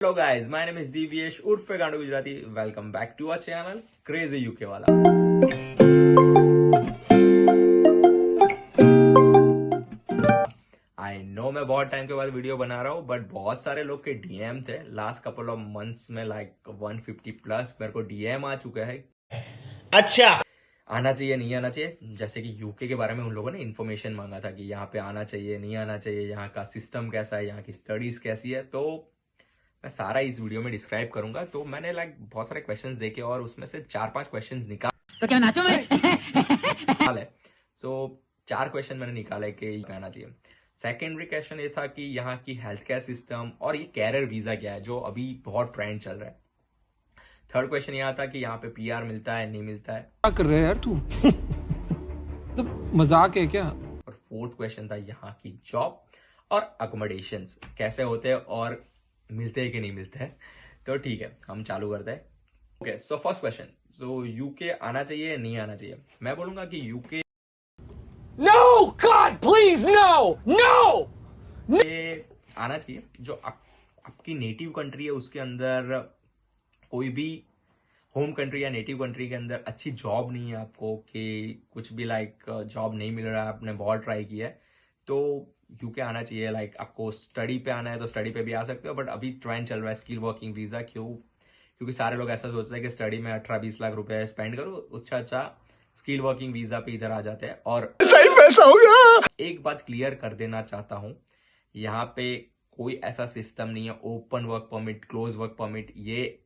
Hello guys, my name is Divyesh उर्फ गांडू Gujarati. Welcome back to our channel crazy UK वाला। I no मैं बहुत टाइम के बाद वीडियो बना रहा हूँ, बट बहुत सारे लोग के डीएम थे लास्ट कपल ऑफ मंथ्स में, लाइक 150 प्लस मेरे को डीएम आ चुका है। अच्छा, आना चाहिए नहीं आना चाहिए, जैसे कि यूके के बारे में उन लोगों ने इन्फॉर्मेशन मांगा था कि यहाँ पे आना चाहिए नहीं आना चाहिए, यहाँ का सिस्टम कैसा है, यहाँ की स्टडीज कैसी है। तो मैं सारा इस वीडियो में डिस्क्राइब करूंगा। तो मैंने बहुत सारे क्वेश्चंस देखे और उसमें से 4-5 क्वेश्चंस तो क्या नाचो मैं? निकाले। सो 4 क्वेश्चन मैंने निकाले कि ये आना चाहिए। सेकेंडरी क्वेश्चन ये था कि यहाँ की हेल्थ केयर सिस्टम और ये कैरियर वीजा क्या है, जो अभी बहुत ट्रेंड चल रहा है। थर्ड क्वेश्चन यहाँ था कि यहाँ पे पीआर मिलता है नहीं मिलता है। क्या कर रहे हैं यार तू? तो मजाक है क्या? और फोर्थ क्वेश्चन था यहाँ की जॉब और अकोमोडेशंस कैसे होते हैं और मिलते हैं कि नहीं मिलते हैं। तो ठीक है, हम चालू करते हैं। ओके, सो फर्स्ट क्वेश्चन, सो यूके आना चाहिए नहीं आना चाहिए। मैं बोलूंगा कि UK No, God, please, no, no. आना चाहिए। जो आपकी नेटिव कंट्री है उसके अंदर कोई भी होम कंट्री या नेटिव कंट्री के अंदर अच्छी जॉब नहीं है आपको, कि कुछ भी लाइक जॉब नहीं मिल रहा है, आपने बहुत ट्राई किया है, तो यूके आना चाहिए। लाइक आपको स्टडी पे आना है तो स्टडी पे भी आ सकते हो, बट अभी ट्रेंड चल रहा है स्किल वर्किंग वीजा। क्योंकि सारे लोग ऐसा सोचते हैं कि स्टडी में 18-20 लाख रुपए स्पेंड करो, उससे अच्छा स्किल वर्किंग वीजा पे इधर आ जाते हैं। और सही पैसा होगा। एक बात क्लियर कर देना चाहता हूं, यहाँ पे कोई ऐसा सिस्टम नहीं है open work permit close work permit. ये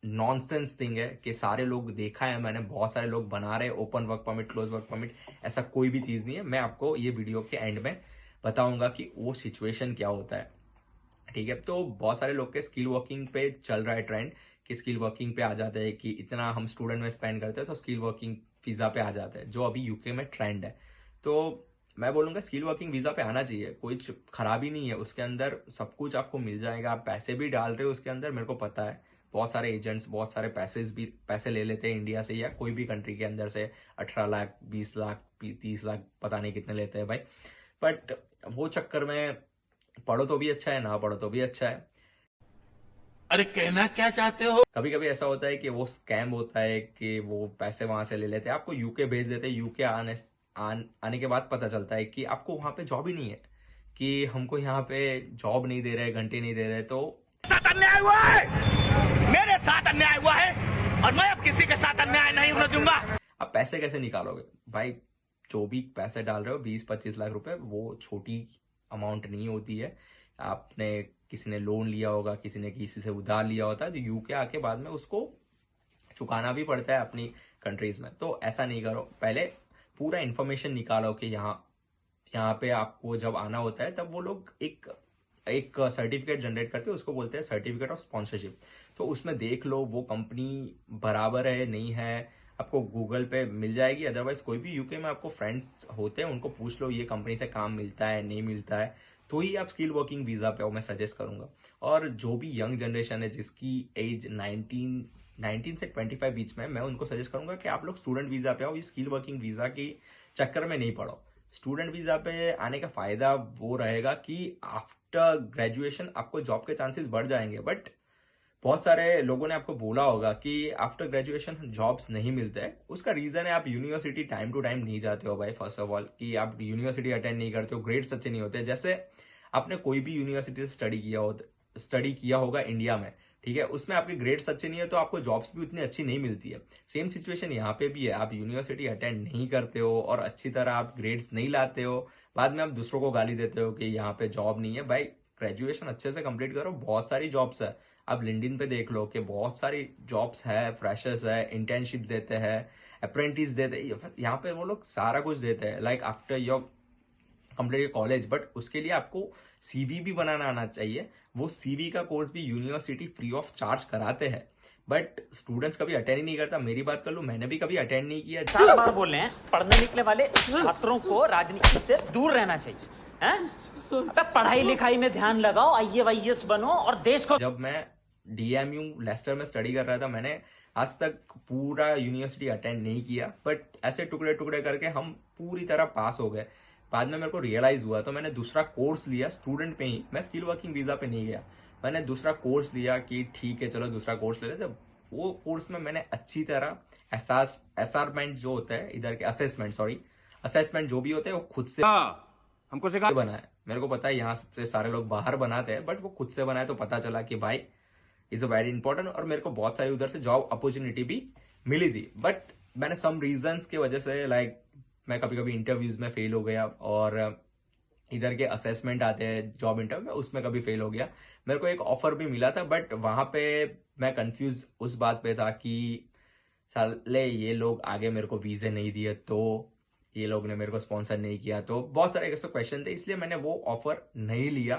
नॉनसेंस थिंग है कि सारे लोग देखा है मैंने, बहुत सारे लोग बना रहे open work permit close work permit. ऐसा कोई भी चीज नहीं है। मैं आपको ये वीडियो के एंड में बताऊंगा कि वो सिचुएशन क्या होता है, ठीक है। तो बहुत सारे लोग के स्किल वर्किंग पे चल रहा है ट्रेंड कि स्किल वर्किंग पे आ जाते हैं, कि इतना हम स्टूडेंट में स्पेंड करते हैं तो स्किल वर्किंग वीजा पे आ जाते हैं, जो अभी यूके में ट्रेंड है। तो मैं बोलूंगा स्किल वर्किंग वीजा पे आना चाहिए, कोई खराबी नहीं है। उसके अंदर सब कुछ आपको मिल जाएगा। आप पैसे भी डाल रहे हो उसके अंदर, मेरे को पता है बहुत सारे एजेंट्स बहुत सारे पैसे ले लेते हैं इंडिया से या कोई भी कंट्री के अंदर से। 18 लाख 20 लाख 30 लाख पता नहीं कितने लेते हैं भाई। बट वो चक्कर में पढ़ो तो भी अच्छा है, ना पढ़ो तो भी अच्छा है। अरे कहना क्या चाहते हो? कभी कभी ऐसा होता है कि वो स्कैम होता है कि वो पैसे वहां से ले लेते हैं, आपको यूके भेज देते हैं। यूके आने के बाद पता चलता है कि आपको वहां पे जॉब ही नहीं है, कि हमको यहाँ पे जॉब नहीं दे रहे, घंटे नहीं दे रहे। तो साथ अन्याय हुआ है, मेरे साथ अन्याय हुआ है और मैं अब किसी के साथ अन्याय नहीं होने दूंगा। आप पैसे कैसे निकालोगे भाई? जो भी पैसे डाल रहे हो 20-25 लाख रुपए, वो छोटी अमाउंट नहीं होती है। आपने किसी ने लोन लिया होगा, किसी ने किसी से उधार लिया होता है, तो यूके आके बाद में उसको चुकाना भी पड़ता है अपनी कंट्रीज में। तो ऐसा नहीं करो, पहले पूरा इंफॉर्मेशन निकालो कि यहाँ पे आपको जब आना होता है तब वो लोग एक सर्टिफिकेट जनरेट करते हैं, उसको बोलते हैं सर्टिफिकेट ऑफ स्पॉन्सरशिप। तो उसमें देख लो वो कंपनी बराबर है नहीं है, आपको गूगल पे मिल जाएगी। अदरवाइज कोई भी यूके में आपको फ्रेंड्स होते हैं, उनको पूछ लो ये कंपनी से काम मिलता है नहीं मिलता है, तो ही आप स्किल वर्किंग वीजा पे हो, मैं सजेस्ट करूंगा। और जो भी यंग जनरेशन है जिसकी एज 19 से 25 बीच में, मैं उनको सजेस्ट करूंगा कि आप लोग स्टूडेंट वीजा पे आओ। ये स्किल वर्किंग वीजा के चक्कर में नहीं पड़ो। स्टूडेंट वीजा पे आने का फायदा वो रहेगा कि आफ्टर ग्रेजुएशन आपको जॉब के चांसेस बढ़ जाएंगे। बट बहुत सारे लोगों ने आपको बोला होगा कि आफ्टर ग्रेजुएशन जॉब्स नहीं मिलते हैं। उसका रीजन है आप यूनिवर्सिटी टाइम टू टाइम नहीं जाते हो भाई। फर्स्ट ऑफ ऑल कि आप यूनिवर्सिटी अटेंड नहीं करते हो, ग्रेड्स अच्छे नहीं होते। जैसे आपने कोई भी यूनिवर्सिटी से स्टडी किया होगा इंडिया में, ठीक है, उसमें आपके ग्रेड्स अच्छे नहीं है तो आपको जॉब्स भी उतनी अच्छी नहीं मिलती है। सेम सिचुएशन यहाँ पे भी है। आप यूनिवर्सिटी अटेंड नहीं करते हो और अच्छी तरह आप ग्रेड्स नहीं लाते हो, बाद में आप दूसरों को गाली देते हो कि यहाँ पे जॉब नहीं है। भाई ग्रेजुएशन अच्छे से कंप्लीट करो, बहुत सारी जॉब्स है। आप लिंक्डइन पे देख लो कि बहुत सारी जॉब्स है, फ्रेशर्स है, इंटर्नशिप देते हैं, अप्रेंटिस देते हैं, यहाँ पे वो लोग सारा कुछ देते हैं like after your complete college. But उसके लिए आपको सीवी भी बनाना आना चाहिए। वो सीवी का कोर्स भी यूनिवर्सिटी फ्री ऑफ चार्ज कराते हैं, बट स्टूडेंट्स कभी अटेंड ही नहीं करता। मेरी बात कर लूं, मैंने भी कभी अटेंड नहीं किया। 50 बार बोल रहे हैं, पढ़ने निकले वाले छात्रों को राजनीति से दूर रहना चाहिए। अबे पढ़ाई लिखाई में ध्यान लगाओ, आईएएस बनो और देश को। जब मैं डीएमयू लेस्टर में स्टडी कर रहा था, मैंने आज तक पूरा यूनिवर्सिटी अटेंड नहीं किया, बट ऐसे टुकड़े टुकड़े करके हम पूरी तरह पास हो गए। बाद में मेरे को रियलाइज हुआ तो मैंने दूसरा कोर्स लिया स्टूडेंट पे ही, मैं स्किल वर्किंग वीजा पे नहीं गया। मैंने दूसरा कोर्स लिया कि ठीक है चलो दूसरा कोर्स ले लेते। वो कोर्स में मैंने अच्छी तरह असेसमेंट जो होता है इधर के असेसमेंट जो भी होते हैं वो खुद से हमको सिखा बनाए। मेरे को पता है यहाँ से सारे लोग बाहर बनाते हैं, बट वो खुद से बनाए तो पता चला कि भाई इज अ वेरी इंपॉर्टेंट। और मेरे को बहुत सारी उधर से जॉब अपॉर्चुनिटी भी मिली थी, बट मैंने सम रीजंस की वजह से मैं कभी कभी इंटरव्यूज में फेल हो गया, और इधर के असेसमेंट आते हैं जॉब इंटरव्यू में, उसमें कभी फेल हो गया। मेरे को एक ऑफर भी मिला था, बट वहां पे मैं कंफ्यूज उस बात पे था कि साले ये लोग आगे मेरे को वीजे नहीं दिए, तो ये लोग ने मेरे को स्पॉन्सर नहीं किया, तो बहुत सारे ऐसे क्वेश्चन थे, इसलिए मैंने वो ऑफर नहीं लिया।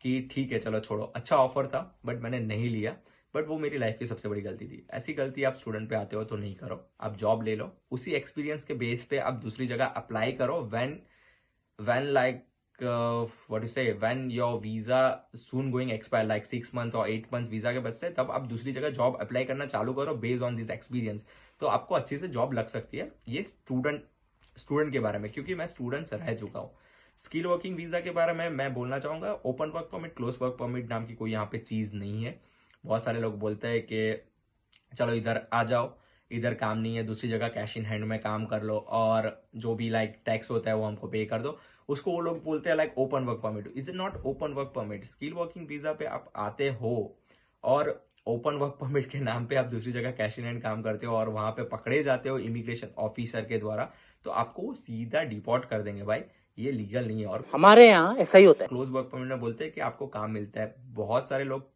कि ठीक है चलो छोड़ो, अच्छा ऑफर था बट मैंने नहीं लिया। बट वो मेरी लाइफ की सबसे बड़ी गलती थी। ऐसी गलती आप स्टूडेंट पे आते हो तो नहीं करो। आप जॉब ले लो, उसी एक्सपीरियंस के बेस पे आप दूसरी जगह अप्लाई करो। when like what you say when your visa soon going expire like 6 months or 8 months visa के बचते, तब आप दूसरी जगह जॉब अप्लाई करना चालू करो बेस्ड ऑन दिस एक्सपीरियंस, तो आपको अच्छी से जॉब लग सकती है। ये स्टूडेंट के बारे में, क्योंकि मैं स्टूडेंट से रह चुका हूँ। स्किल वर्किंग वीजा के बारे में मैं बोलना चाहूंगा, open work permit close work permit नाम की कोई यहाँ पे चीज नहीं है। बहुत सारे लोग बोलते हैं कि चलो इधर आ जाओ, इधर काम नहीं है, दूसरी जगह कैश इन हैंड में काम कर लो, और जो भी टैक्स होता है वो हमको पे कर दो। उसको वो लोग बोलते हैं open work permit. Is it not open work permit. Skill working visa पे आप आते हो और ओपन वर्क परमिट के नाम पे आप दूसरी जगह कैश इन हैंड काम करते हो और वहां पे पकड़े जाते हो इमिग्रेशन ऑफिसर के द्वारा, तो आपको वो सीधा डिपोर्ट कर देंगे भाई। ये लीगल नहीं है। और हमारे यहाँ ऐसा ही होता है। क्लोज वर्क परमिट में बोलते हैं कि आपको काम मिलता है। बहुत सारे लोग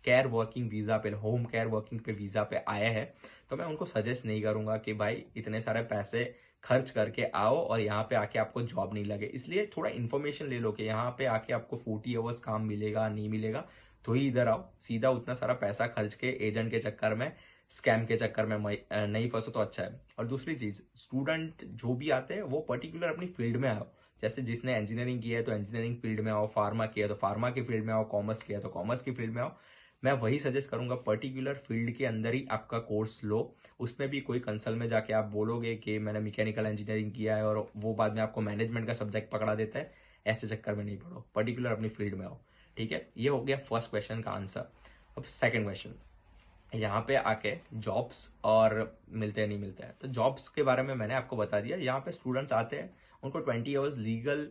केयर वर्किंग वीजा पे, होम केयर वर्किंग पे वीजा पे आए हैं, तो मैं उनको सजेस्ट नहीं करूंगा कि भाई इतने सारे पैसे खर्च करके आओ और यहाँ पे आके आपको जॉब नहीं लगे। इसलिए थोड़ा इन्फॉर्मेशन ले लो कि यहाँ पे आके आपको 40 आवर्स काम मिलेगा नहीं मिलेगा, तो ही इधर आओ। सीधा उतना सारा पैसा खर्च के एजेंट के चक्कर में, स्कैम के चक्कर में नहीं फंसो तो अच्छा है। और दूसरी चीज, स्टूडेंट जो भी आते हैं वो पर्टिकुलर अपनी फील्ड में आओ। जैसे जिसने इंजीनियरिंग किया है तो इंजीनियरिंग फील्ड में आओ, फार्मा किया तो फार्मा की फील्ड में आओ, कॉमर्स किया तो कॉमर्स की फील्ड में आओ। मैं वही सजेस्ट करूंगा, पर्टिकुलर फील्ड के अंदर ही आपका कोर्स लो। उसमें भी कोई कंसल में जाके आप बोलोगे कि मैंने मैकेनिकल इंजीनियरिंग किया है, और वो बाद में आपको मैनेजमेंट का सब्जेक्ट पकड़ा देता है, ऐसे चक्कर में नहीं पढ़ो, पर्टिकुलर अपनी फील्ड में आओ। ठीक है, ये हो गया फर्स्ट क्वेश्चन का आंसर। अब सेकेंड क्वेश्चन, यहाँ पे आके जॉब्स और मिलते हैं नहीं मिलते हैं। तो जॉब्स के बारे में मैंने आपको बता दिया। यहाँ पे स्टूडेंट्स आते हैं, उनको 20 आवर्स लीगल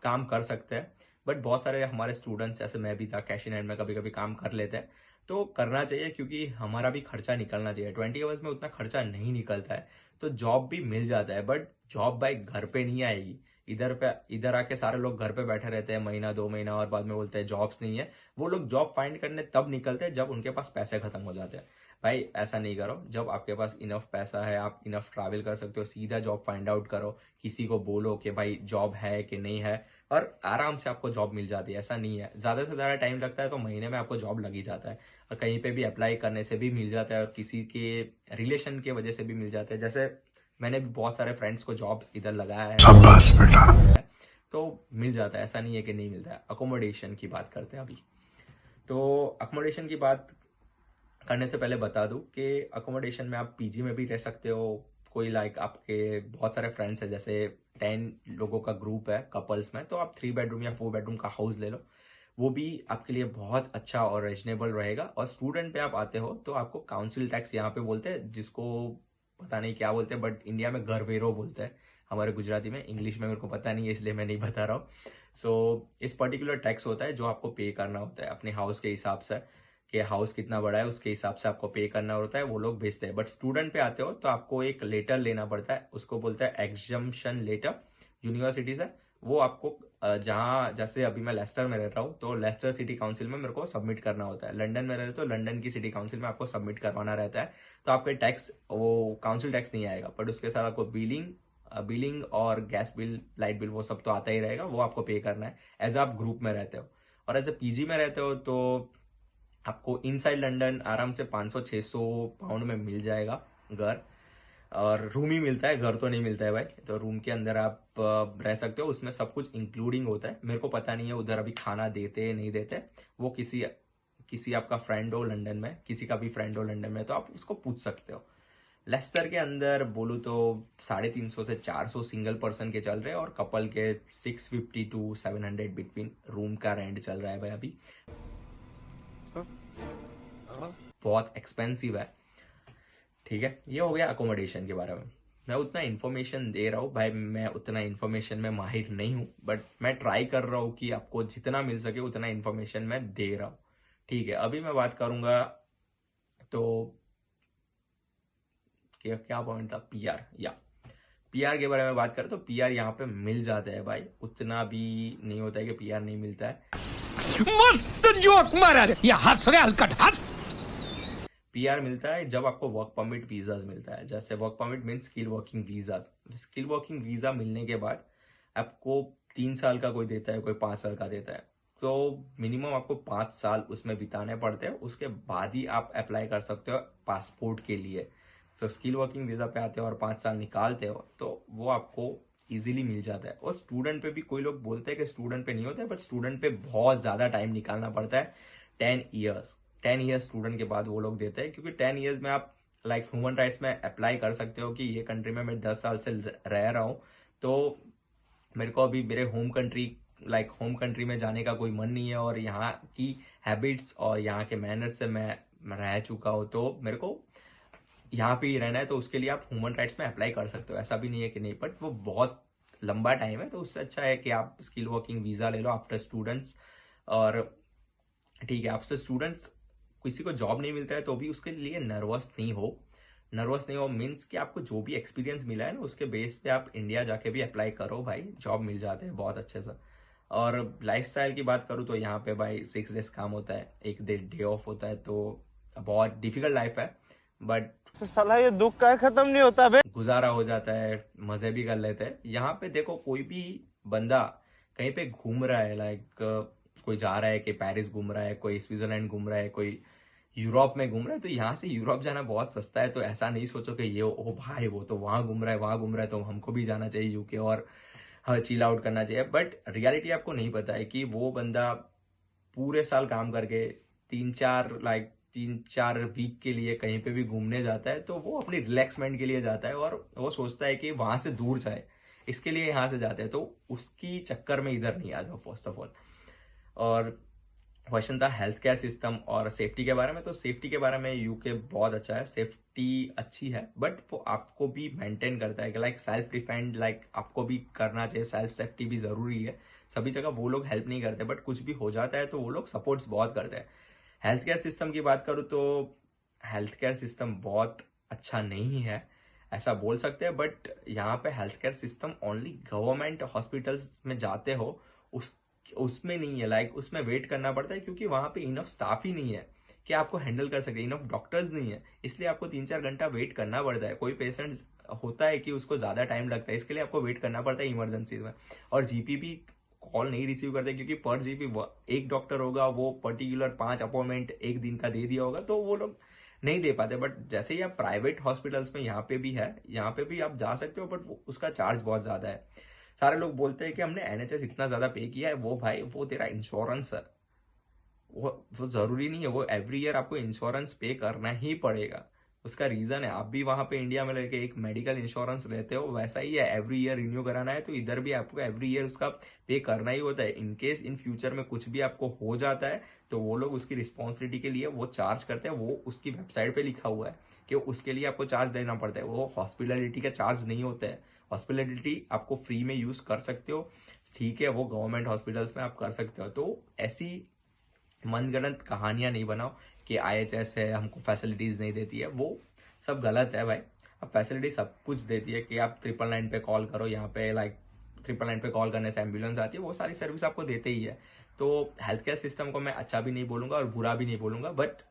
काम कर सकते हैं, बट बहुत सारे हमारे स्टूडेंट्स, जैसे मैं भी था, कैश इन हैंड में कभी कभी काम कर लेते हैं। तो करना चाहिए, क्योंकि हमारा भी खर्चा निकलना चाहिए। 20 आवर्स में उतना खर्चा नहीं निकलता है, तो जॉब भी मिल जाता है, बट जॉब भाई घर पे नहीं आएगी। इधर आके सारे लोग घर पे बैठे रहते हैं महीना 2 महीना, और बाद में बोलते हैं जॉब्स नहीं है। वो लोग जॉब फाइंड करने तब निकलते हैं जब उनके पास पैसे खत्म हो जाते हैं। भाई ऐसा नहीं करो। जब आपके पास इनफ पैसा है, आप इनफ ट्रैवल कर सकते हो, सीधा जॉब फाइंड आउट करो। किसी को बोलो कि भाई जॉब है कि नहीं है, और आराम से आपको जॉब मिल जाती है। ऐसा नहीं है ज्यादा से ज्यादा टाइम लगता है, तो महीने में आपको जॉब लग ही जाता है। और कहीं पे भी अप्लाई करने से भी मिल जाता है, और किसी के रिलेशन की वजह से भी मिल जाता है। जैसे मैंने भी बहुत सारे फ्रेंड्स को जॉब इधर लगाया है, तो मिल जाता है, ऐसा नहीं है कि नहीं मिलता है। अकोमोडेशन की बात करते हैं अभी। तो अकोमोडेशन की बात करने से पहले बता दूं कि अकोमोडेशन में आप पीजी में भी रह सकते हो। कोई आपके बहुत सारे फ्रेंड्स है, जैसे 10 लोगों का ग्रुप है कपल्स में, तो आप 3 बेडरूम या 4 बेडरूम का हाउस ले लो। वो भी आपके लिए बहुत अच्छा और रीजनेबल रहेगा। और स्टूडेंट पे आप आते हो तो आपको काउंसिल टैक्स यहाँ पे बोलते हैं, जिसको पता नहीं क्या बोलते हैं, बट इंडिया में घरवेरो बोलते हैं, हमारे गुजराती में। इंग्लिश में मेरे को पता नहीं है, इसलिए मैं नहीं बता रहा हूँ। सो इस पर्टिकुलर टैक्स होता है जो आपको पे करना होता है अपने हाउस के हिसाब से, कि हाउस कितना बड़ा है उसके हिसाब से आपको पे करना होता है, वो लोग भेजते हैं। बट स्टूडेंट पे आते हो तो आपको एक लेटर लेना पड़ता है, उसको बोलते हैं एग्जम्पशन लेटर। यूनिवर्सिटी से वो आपको जैसे अभी मैं लेस्टर में रहता हूँ, तो लेस्टर सिटी काउंसिल में मेरे को सबमिट करना होता है। लंदन में रहते तो लंदन की सिटी काउंसिल में आपको सबमिट करवाना रहता है। तो आपके टैक्स, वो काउंसिल टैक्स नहीं आएगा, बट उसके साथ आपको बिलिंग और गैस बिल, लाइट बिल, वो सब तो आता ही रहेगा, वो आपको पे करना है एज आप ग्रुप में रहते हो। और एज ए पीजी में रहते हो तो आपको इनसाइड लंदन आराम से 500-600 पाउंड में मिल जाएगा घर, और रूम ही मिलता है, घर तो नहीं मिलता है भाई। तो रूम के अंदर आप रह सकते हो, उसमें सब कुछ इंक्लूडिंग होता है। मेरे को पता नहीं है उधर अभी खाना देते नहीं देते, वो किसी आपका फ्रेंड हो लंदन में, किसी का भी फ्रेंड हो लंदन में, तो आप उसको पूछ सकते हो। लेस्टर के अंदर बोलूँ तो 350 से 400 सिंगल पर्सन के चल रहे हैं और कपल के 650 टू 700 बिटवीन रूम का रेंट चल रहा है भाई अभी। बहुत एक्सपेंसिव है। ठीक है, ये हो गया अकोमोडेशन के बारे में। मैं उतना इन्फॉर्मेशन दे रहा हूँ भाई, मैं उतना इन्फॉर्मेशन में माहिर नहीं हूँ, बट मैं ट्राई कर रहा हूँ कि आपको जितना मिल सके उतना इन्फॉर्मेशन मैं दे रहा हूँ। ठीक है, अभी मैं बात करूंगा तो क्या पॉइंट था, पीआर। या पीआर के बारे में बात करें तो पीआर यहाँ पे मिल जाता है भाई, उतना भी नहीं होता है कि पीआर नहीं मिलता है। मस्त जोक मारा रे, ये हंस रहे हलकट हंस। पीआर मिलता है जब आपको वर्क परमिट वीजाज मिलता है, जैसे work permit mean skill working visa. Skill working visa मिलने के बाद आपको 3 साल का कोई देता है, कोई 5 साल का देता है, तो मिनिमम आपको 5 साल उसमें बिताने पड़ते हैं। उसके बाद ही आप अप्लाई कर सकते हो पासपोर्ट के लिए। तो स्किल वर्किंग वीजा पे आते हो और 5 साल निकालते हो तो वो आपको इजीली मिल जाता है। और स्टूडेंट पे भी कोई लोग बोलते हैं कि स्टूडेंट पे नहीं होता है, बट स्टूडेंट पे बहुत ज्यादा टाइम निकालना पड़ता है। 10 ईयर्स स्टूडेंट के बाद वो लोग देते हैं, क्योंकि 10 ईयर्स में आप लाइक ह्यूमन राइट्स में अप्लाई कर सकते हो कि ये कंट्री में मैं 10 साल से रह रहा हूँ, तो मेरे को अभी मेरे होम कंट्री में जाने का कोई मन नहीं है और यहाँ की हैबिट्स और यहाँ के मैनर्स से मैं रह चुका हूँ, तो मेरे को यहाँ पे ही रहना है। तो उसके लिए आप ह्यूमन राइट्स में अप्लाई कर सकते हो, ऐसा भी नहीं है कि नहीं, बट वो बहुत लंबा टाइम है। तो उससे अच्छा है कि आप स्किल वर्किंग वीजा ले लो आफ्टर स्टूडेंट्स। और ठीक है, आफ्टर स्टूडेंट्स किसी को जॉब नहीं मिलता है तो भी उसके लिए नर्वस नहीं हो मीन्स कि आपको जो भी एक्सपीरियंस मिला है ना उसके बेस पे आप इंडिया जाके भी अप्लाई करो भाई, जॉब मिल जाते हैं बहुत अच्छे से। और लाइफस्टाइल की बात करूँ तो यहाँ पे भाई 6 डेज काम होता है, 1 डे ऑफ होता है, तो बहुत डिफिकल्ट लाइफ है, बट साला ये दुख का खत्म नहीं होता बे। गुजारा हो जाता है, मजे भी कर लेते हैं। यहाँ पे देखो कोई भी बंदा कहीं पे घूम रहा है, लाइक कोई जा रहा है कि पेरिस घूम रहा है, कोई स्विट्जरलैंड घूम रहा है, कोई यूरोप में घूम रहा है, तो यहाँ से यूरोप जाना बहुत सस्ता है। तो ऐसा नहीं सोचो कि ये ओ भाई वो तो वहां घूम रहा है तो हमको भी जाना चाहिए यूके और चिल आउट करना चाहिए। बट रियलिटी आपको नहीं पता है कि वो बंदा पूरे साल काम करके 3-4 वीक के लिए कहीं पे भी घूमने जाता है, तो वो अपनी रिलैक्समेंट के लिए जाता है और वो सोचता है कि वहां से दूर जाए, इसके लिए यहाँ से जाते हैं। तो उसकी चक्कर में इधर नहीं आ जाओ फर्स्ट ऑफ ऑल। और क्वेश्चन था हेल्थ केयर सिस्टम और सेफ्टी के बारे में। तो सेफ्टी के बारे में यूके बहुत अच्छा है, सेफ्टी अच्छी है, बट वो आपको भी मेंटेन करता है कि लाइक सेल्फ डिफेंड, लाइक आपको भी करना चाहिए, सेल्फ सेफ्टी भी जरूरी है। सभी जगह वो लोग हेल्प नहीं करते, बट कुछ भी हो जाता है तो वो लोग सपोर्ट्स बहुत करते हैं। हेल्थ केयर सिस्टम की बात करूँ तो हेल्थ केयर सिस्टम बहुत अच्छा नहीं है ऐसा बोल सकते हैं, बट यहाँ पे health care system only government hospitals में जाते हो उसमें नहीं है, लाइक उसमें वेट करना पड़ता है, क्योंकि वहां पे इनफ स्टाफ ही नहीं है कि आपको हैंडल कर सके, इनफ डॉक्टर्स नहीं है, इसलिए आपको 3-4 घंटा वेट करना पड़ता है। कोई पेशेंट होता है कि उसको ज्यादा टाइम लगता है, इसके लिए आपको वेट करना पड़ता है इमरजेंसी में। और जीपी भी कॉल नहीं रिसीव करते, क्योंकि पर जीपी एक डॉक्टर होगा, वो पर्टिकुलर 5 अपॉइंटमेंट एक दिन का दे दिया होगा, तो वो लोग नहीं दे पाते। बट जैसे ही आप प्राइवेट हॉस्पिटल्स में यहाँ पे भी है, यहाँ पे भी आप जा सकते हो, बट उसका चार्ज बहुत ज्यादा है। सारे लोग बोलते हैं कि हमने एनएचएस इतना ज्यादा पे किया है, वो भाई वो तेरा इंश्योरेंस है, वो जरूरी नहीं है, वो एवरी ईयर आपको इंश्योरेंस पे करना ही पड़ेगा। उसका रीजन है, आप भी वहां पे इंडिया में लेके एक मेडिकल इंश्योरेंस लेते हो, वैसा ही है, एवरी ईयर रिन्यू कराना है, तो इधर भी आपको एवरी ईयर उसका पे करना ही होता है। इनकेस इन फ्यूचर में कुछ भी आपको हो जाता है तो वो लोग उसकी रिस्पॉन्सिबिलिटी के लिए वो चार्ज करते हैं, वो उसकी वेबसाइट पे लिखा हुआ है कि उसके लिए आपको चार्ज देना पड़ता है। वो हॉस्पिटलिटी का चार्ज नहीं होता है, हॉस्पिटलिटी आपको फ्री में यूज कर सकते हो, ठीक है, वो गवर्नमेंट हॉस्पिटल्स में आप कर सकते हो। तो ऐसी मनगढ़ंत कहानियां नहीं बनाओ कि IHS है हमको फैसिलिटीज नहीं देती है, वो सब गलत है भाई। अब फैसिलिटी सब कुछ देती है कि आप 999 पे कॉल करो, यहाँ पे लाइक 999 पे कॉल करने से एम्बुलेंस आती है, वो सारी सर्विस आपको देते ही है। तो हेल्थ केयर सिस्टम को मैं अच्छा भी नहीं बोलूंगा और बुरा भी नहीं बोलूंगा, बट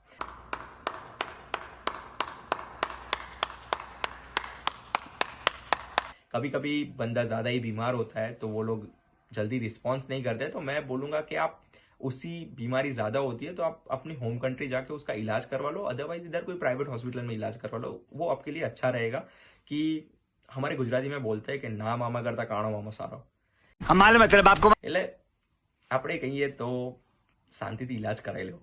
कभी कभी बंदा ज्यादा ही बीमार होता है तो वो लोग जल्दी रिस्पॉन्स नहीं करते। तो मैं बोलूंगा कि आप उसी बीमारी ज्यादा होती है तो आप अपनी होम कंट्री जाके उसका इलाज करवा लो, अदरवाइज इधर कोई प्राइवेट हॉस्पिटल में इलाज करवा लो, वो आपके लिए अच्छा रहेगा। कि हमारे गुजराती में बोलते हैं कि ना मामा करता काणो मामा सारो, हम मालूम है तेरे बाप को। એટલે આપણે કહીએ તો શાંતિથી ઇલાજ કરાવી લો।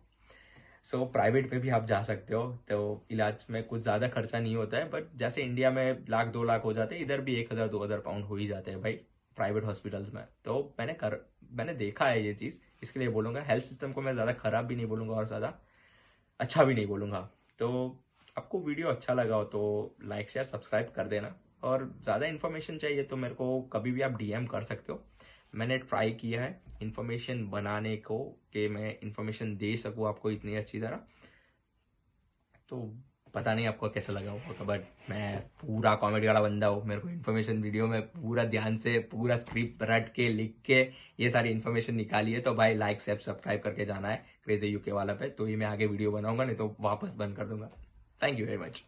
सो प्राइवेट में भी आप जा सकते हो, तो इलाज में कुछ ज़्यादा खर्चा नहीं होता है, बट जैसे इंडिया में 1-2 लाख हो जाते हैं, इधर भी 1,000-2,000 पाउंड हो ही जाते हैं भाई प्राइवेट हॉस्पिटल्स में। तो मैंने देखा है ये चीज़, इसके लिए बोलूँगा हेल्थ सिस्टम को मैं ज़्यादा ख़राब भी नहीं बोलूँगा और ज़्यादा अच्छा भी नहीं बोलूँगा। तो आपको वीडियो अच्छा लगा हो तो लाइक शेयर सब्सक्राइब कर देना, और ज़्यादा इन्फॉर्मेशन चाहिए तो मेरे को कभी भी आप DM कर सकते हो। मैंने ट्राई किया है इन्फॉर्मेशन बनाने को कि मैं इन्फॉर्मेशन दे सकूँ आपको इतनी अच्छी तरह, तो पता नहीं आपको कैसा लगा होगा, बट मैं पूरा कॉमेडी वाला बंदा हूँ। मेरे को इन्फॉर्मेशन वीडियो में पूरा ध्यान से पूरा स्क्रिप्ट रट के लिख के ये सारी इन्फॉर्मेशन निकाली है। तो भाई लाइक शेयर सब्सक्राइब करके जाना है क्रेजी UK वाला पे, तो ये मैं आगे वीडियो बनाऊंगा, नहीं तो वापस बंद कर दूंगा। Thank you very much.